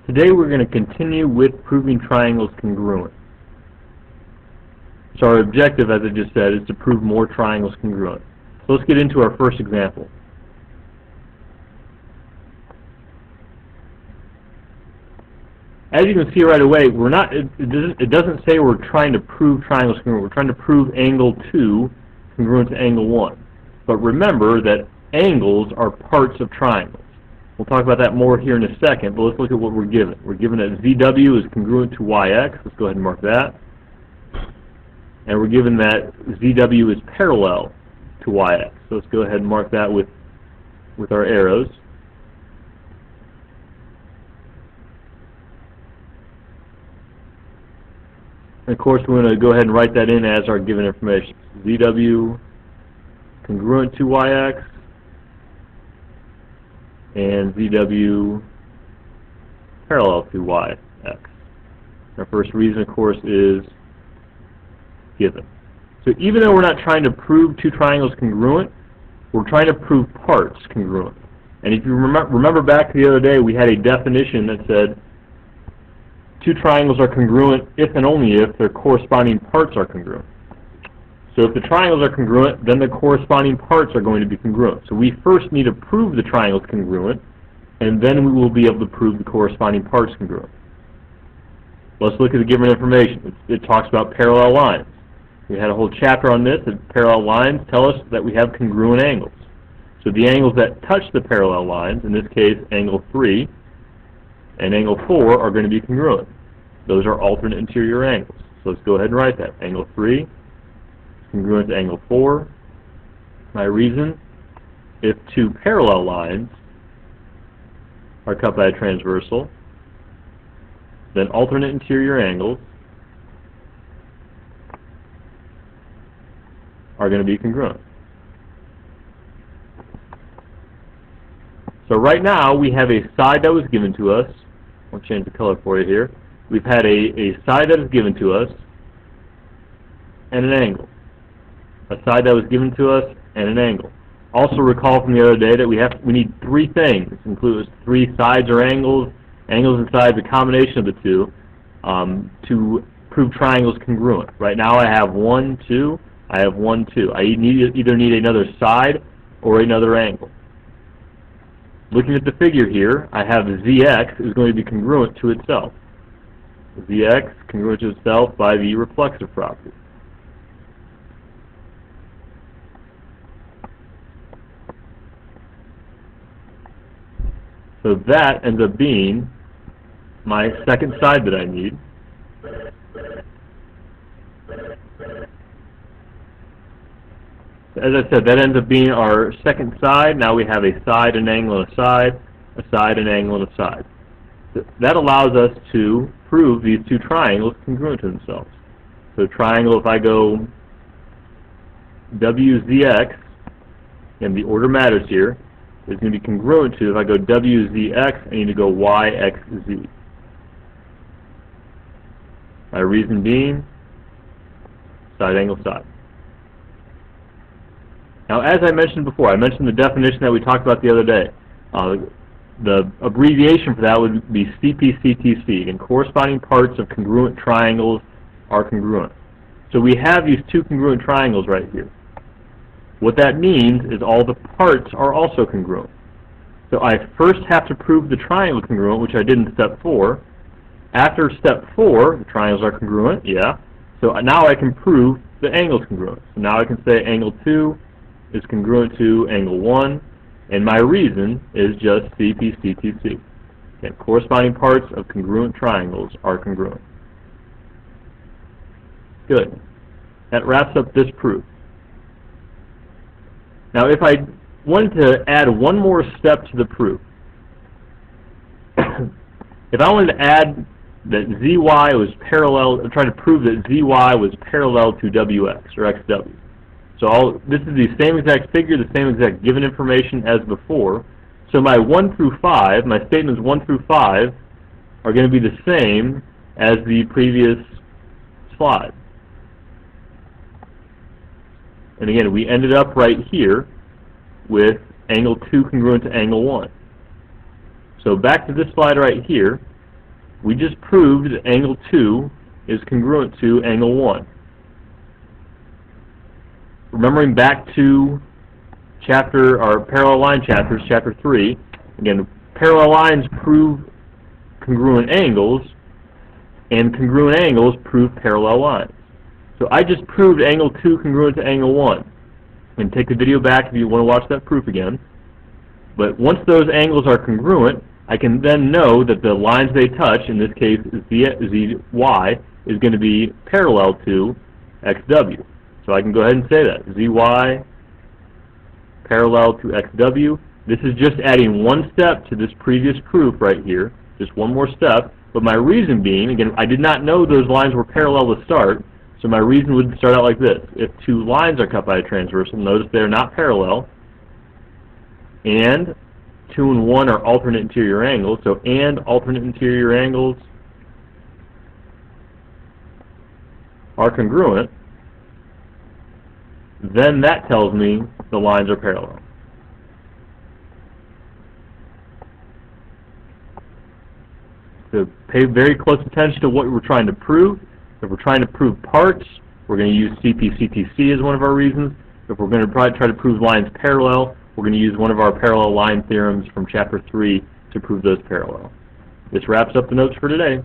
Today we're going to continue with proving triangles congruent. So our objective, as I just said, is to prove more triangles congruent. So let's get into our first example. As you can see right away, we're not. It doesn't say we're trying to prove triangles congruent. We're trying to prove angle 2 congruent to angle 1. But remember that angles are parts of triangles. We'll talk about that more here in a second, but let's look at what we're given. We're given that ZW is congruent to YX. Let's go ahead and mark that. And we're given that ZW is parallel to YX. So let's go ahead and mark that with our arrows. And of course, we're going to go ahead and write that in as our given information. ZW congruent to YX and ZW parallel to YX. Our first reason, of course, is given. So even though we're not trying to prove two triangles congruent, we're trying to prove parts congruent. And if you remember back the other day, we had a definition that said two triangles are congruent if and only if their corresponding parts are congruent. So if the triangles are congruent, then the corresponding parts are going to be congruent. So we first need to prove the triangles congruent, and then we will be able to prove the corresponding parts congruent. Let's look at the given information. It talks about parallel lines. We had a whole chapter on this, that parallel lines tell us that we have congruent angles. So the angles that touch the parallel lines, in this case angle 3 and angle 4, are going to be congruent. Those are alternate interior angles. So let's go ahead and write that. Angle 3 congruent to angle 4. My reason, if two parallel lines are cut by a transversal, then alternate interior angles are going to be congruent. So right now we have a side that was given to us. I'll change the color for you here. We've had a side that is given to us and an angle. A side that was given to us and an angle. Also recall from the other day that we need three things, includes three sides or angles and sides, a combination of the two, to prove triangles congruent. Right now I have 1, 2. I have 1, 2. I either need another side or another angle. Looking at the figure here, I have ZX is going to be congruent to itself. ZX congruent to itself by the reflexive property. So that ends up being my second side that I need. As I said, that ends up being our second side. Now we have a side, an angle, and a side, an angle, and a side. That allows us to prove these two triangles congruent to themselves. So triangle, if I go WZX, and the order matters here, is going to be congruent to, if I go WZX, I need to go YXZ. My reason being, side, angle, side. Now, as I mentioned before, I mentioned the definition that we talked about the other day. The abbreviation for that would be CPCTC, and corresponding parts of congruent triangles are congruent. So we have these two congruent triangles right here. What that means is all the parts are also congruent. So I first have to prove the triangle congruent, which I did in step 4. After step 4, the triangles are congruent, yeah. So now I can prove the angles congruent. So now I can say angle 2 is congruent to angle 1, and my reason is just CPCTC. Okay, corresponding parts of congruent triangles are congruent. Good. That wraps up this proof. Now if I wanted to add one more step to the proof, if I wanted to add that ZY was parallel, trying to prove that ZY was parallel to WX, or XW. So this is the same exact figure, the same exact given information as before. So my 1 through 5, my statements 1 through 5, are going to be the same as the previous slide. And again, we ended up right here with angle 2 congruent to angle 1. So back to this slide right here, we just proved that angle 2 is congruent to angle 1. Remembering back to parallel line chapters, chapter 3, again, parallel lines prove congruent angles, and congruent angles prove parallel lines. So I just proved angle 2 congruent to angle 1. And take the video back if you want to watch that proof again. But once those angles are congruent, I can then know that the lines they touch, in this case ZY, is going to be parallel to XW. So I can go ahead and say that, ZY parallel to XW. This is just adding one step to this previous proof right here, just one more step. But my reason being, again, I did not know those lines were parallel to start, so my reason would start out like this. If two lines are cut by a transversal, notice they're not parallel, and 2 and 1 are alternate interior angles, so and alternate interior angles are congruent, then that tells me the lines are parallel. So pay very close attention to what we're trying to prove. If we're trying to prove parts, we're going to use CP/CTC as one of our reasons. If we're going to try to prove lines parallel, we're going to use one of our parallel line theorems from Chapter 3 to prove those parallel. This wraps up the notes for today.